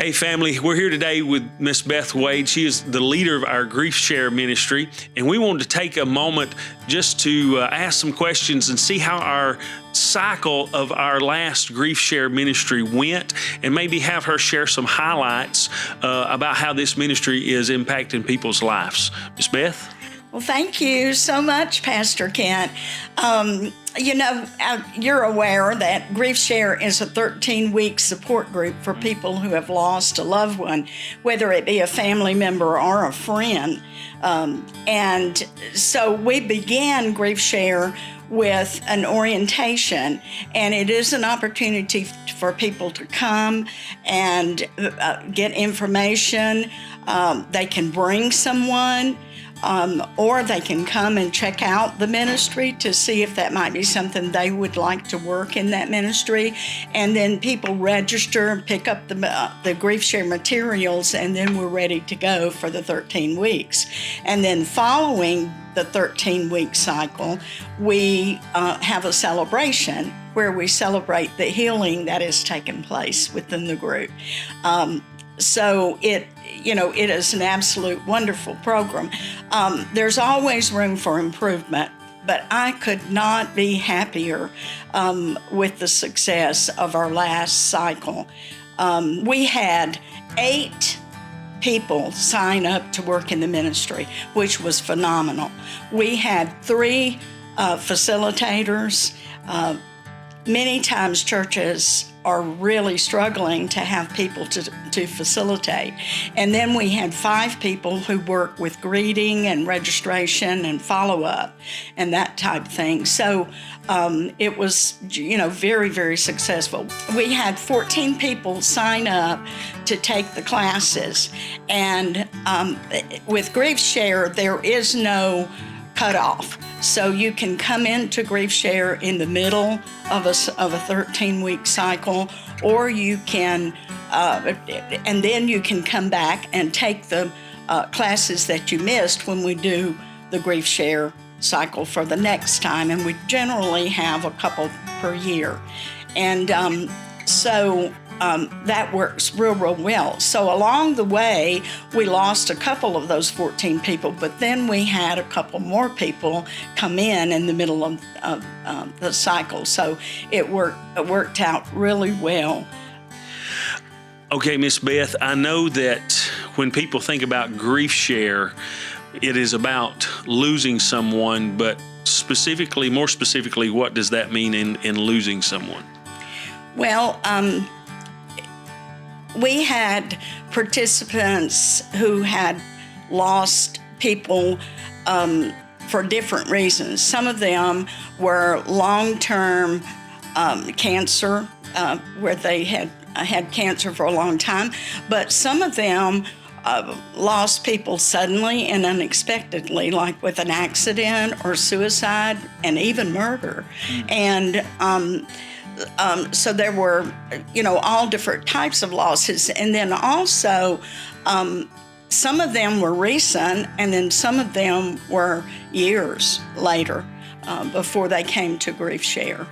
Hey family, we're here today with Miss Beth Wade. She is the leader of our Griefshare ministry, and we wanted to take a moment just to ask some questions and see how our cycle of our last Griefshare ministry went, and maybe have her share some highlights about how this ministry is impacting people's lives. Miss Beth? Well, thank you so much, Pastor Kent. You're aware that Griefshare is a 13-week support group for people who have lost a loved one, whether it be a family member or a friend. And so we began Griefshare with an orientation, and it is an opportunity for people to come and get information. They can bring someone. Or they can come and check out the ministry to see if that might be something they would like to work in that ministry. And then people register and pick up the Griefshare materials, and then we're ready to go for the 13 weeks. And then following the 13-week cycle, we have a celebration where we celebrate the healing that has taken place within the group. So it is an absolute wonderful program. There's always room for improvement, but I could not be happier with the success of our last cycle. We had 8 people sign up to work in the ministry, which was phenomenal. We had 3 facilitators. Many times churches are really struggling to have people to facilitate. And then we had 5 people who work with greeting and registration and follow-up and that type of thing. So it was, very, very successful. We had 14 people sign up to take the classes. And with Griefshare, there is no cutoff. So you can come into Griefshare in the middle of a 13-week cycle, or you can, and then you can come back and take the classes that you missed when we do the Griefshare cycle for the next time. And we generally have a couple per year. And so that works real well. So along the way, we lost a couple of those 14 people, but then we had a couple more people come in the middle of the cycle. So it worked out really well. Okay, Miss Beth, I know that when people think about Griefshare, it is about losing someone, but more specifically, what does that mean in losing someone? Well, we had participants who had lost people for different reasons. Some of them were long-term cancer, where they had cancer for a long time, but some of them lost people suddenly and unexpectedly, like with an accident or suicide and even murder. And so there were, all different types of losses. And then also, some of them were recent, and then some of them were years later before they came to Griefshare.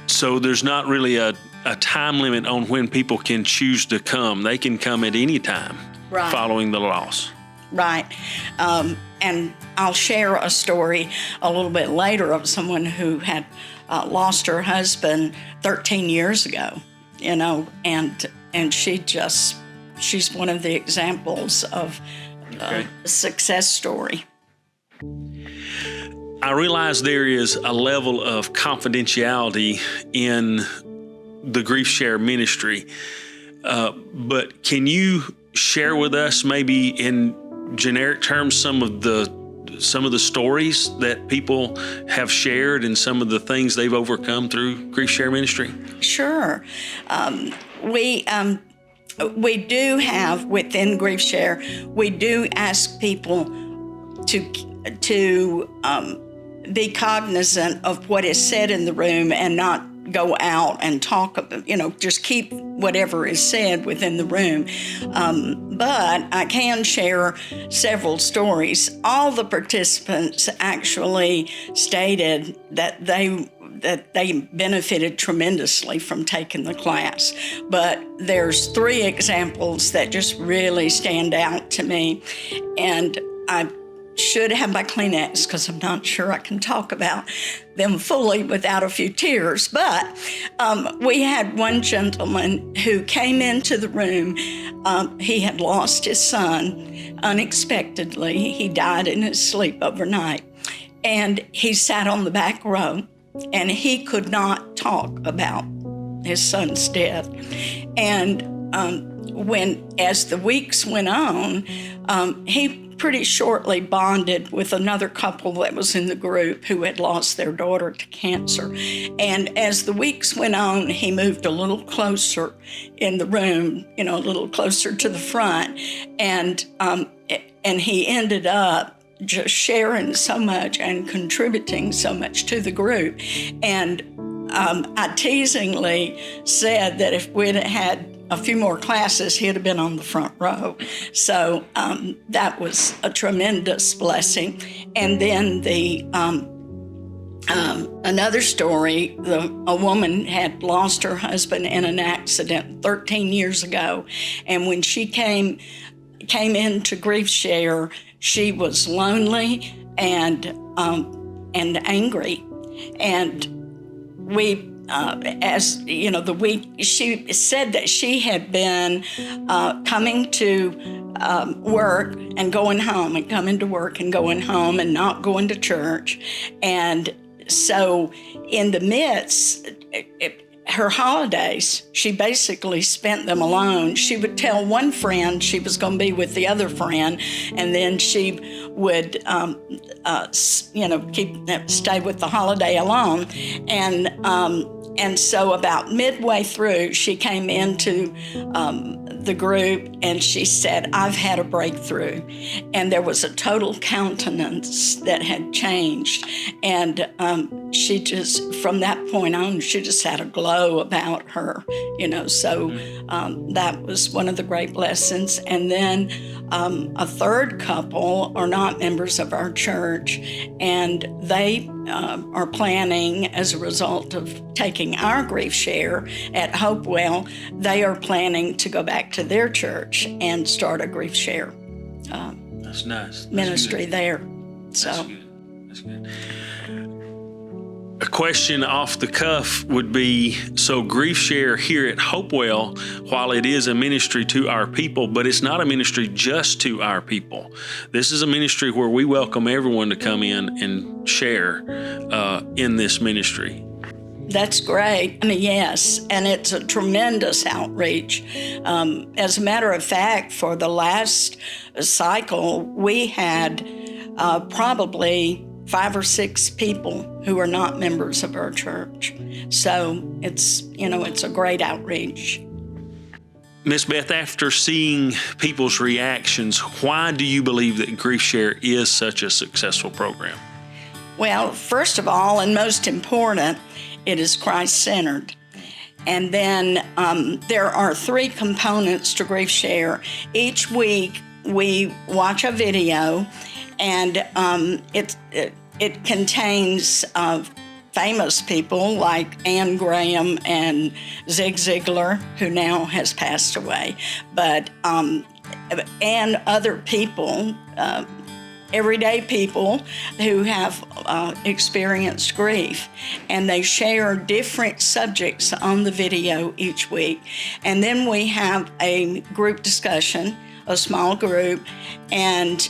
So there's not really a time limit on when people can choose to come. They can come at any time following the loss. Right. And I'll share a story a little bit later of someone who had lost her husband 13 years ago, and she's one of the examples of a success story. I realize there is a level of confidentiality in the Griefshare ministry, but can you share with us, maybe in generic terms, some of the stories that people have shared and some of the things they've overcome through Griefshare ministry? Sure. We do have within Griefshare, we do ask people to be cognizant of what is said in the room and not go out and talk, just keep whatever is said within the room. But I can share several stories. All the participants actually stated that that they benefited tremendously from taking the class. But there's 3 examples that just really stand out to me. And I should have my Kleenex because I'm not sure I can talk about them fully without a few tears. But we had one gentleman who came into the room. He had lost his son unexpectedly. He died in his sleep overnight. And he sat on the back row, and he could not talk about his son's death. And as the weeks went on, he pretty shortly bonded with another couple that was in the group who had lost their daughter to cancer. And as the weeks went on, he moved a little closer in the room, a little closer to the front. And he ended up just sharing so much and contributing so much to the group. And I teasingly said that if we'd had a few more classes, he'd have been on the front row. So that was a tremendous blessing. And then another story, a woman had lost her husband in an accident 13 years ago. And when she came into Griefshare, she was lonely and angry. And we, she said that she had been coming to work and going home, and coming to work and going home, and not going to church. And so in the midst, her holidays, she basically spent them alone. She would tell one friend she was going to be with the other friend, and then she would, stay with the holiday alone. And so about midway through, she came into the group and she said, "I've had a breakthrough." And there was a total countenance that had changed. And she just, from that point on, she just had a glow about her, so that was one of the great blessings. And then a third couple are not members of our church, and they are planning, as a result of taking our Griefshare at Hopewell, they are planning to go back to their church and start a Griefshare That's nice. ministry there. So That's good. A question off the cuff would be, so Griefshare here at Hopewell, while it is a ministry to our people, but it's not a ministry just to our people. This is a ministry where we welcome everyone to come in and share in this ministry. that's great. Yes, and it's a tremendous outreach. As a matter of fact, for the last cycle, we had probably 5 or 6 people who are not members of our church. So it's a great outreach. Miss Beth, after seeing people's reactions, why do you believe that Griefshare is such a successful program? Well, first of all, and most important, it is Christ-centered. And then there are 3 components to Griefshare. Each week we watch a video, and it contains famous people like Anne Graham and Zig Ziglar, who now has passed away, but and other people, everyday people who have experienced grief, and they share different subjects on the video each week. And then we have a group discussion, a small group, and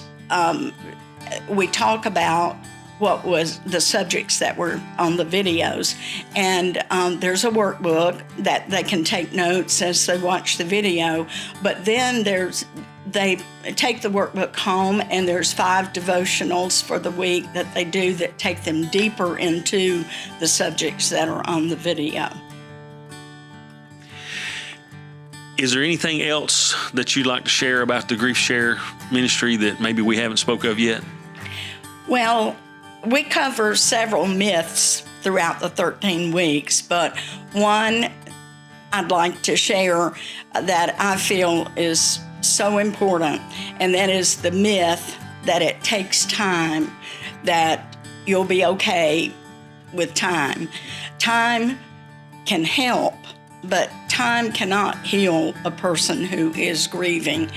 we talk about what was the subjects that were on the videos. And there's a workbook that they can take notes as they watch the video. But then they take the workbook home, and there's 5 devotionals for the week that they do that take them deeper into the subjects that are on the video. Is there anything else that you'd like to share about the Griefshare ministry that maybe we haven't spoke of yet? Well, we cover several myths throughout the 13 weeks, but one I'd like to share that I feel is so important, and that is the myth that it takes time, that you'll be okay with time. Time can help, but time cannot heal a person who is grieving.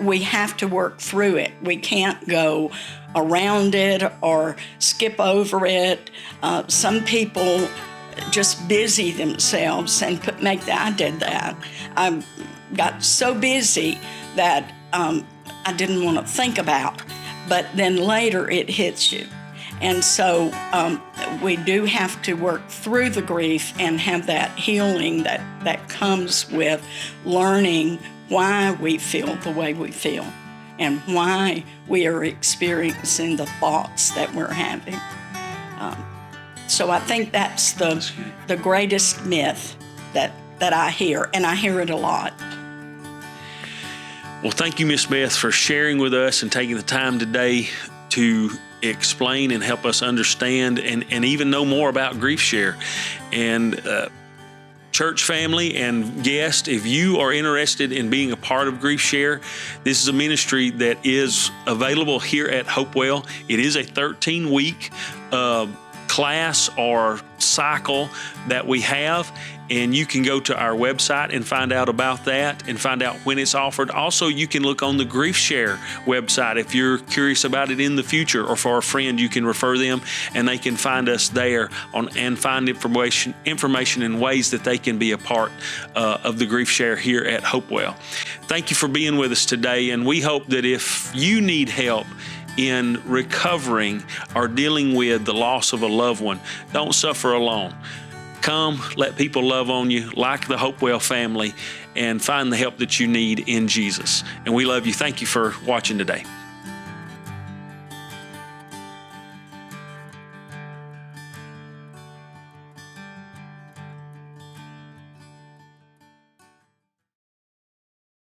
We have to work through it. We can't go around it or skip over it. Some people just busy themselves and I did that. I got so busy that I didn't want to think about, but then later it hits you. And so we do have to work through the grief and have that healing that comes with learning why we feel the way we feel and why we are experiencing the thoughts that we're having. So I think that's the greatest myth that I hear, and I hear it a lot. Well, thank you, Miss Beth, for sharing with us and taking the time today to explain and help us understand and even know more about Griefshare. And church family and guests, if you are interested in being a part of Griefshare, this is a ministry that is available here at Hopewell. It is a 13-week class or cycle that we have, and you can go to our website and find out about that and find out when it's offered. Also, you can look on the Griefshare website if you're curious about it in the future, or for a friend, you can refer them and they can find us there and find information in ways that they can be a part of the Griefshare here at Hopewell. Thank you for being with us today, and we hope that if you need help in recovering or dealing with the loss of a loved one, don't suffer alone. Come, let people love on you like the Hopewell family, and find the help that you need in Jesus. And we love you. Thank you for watching today.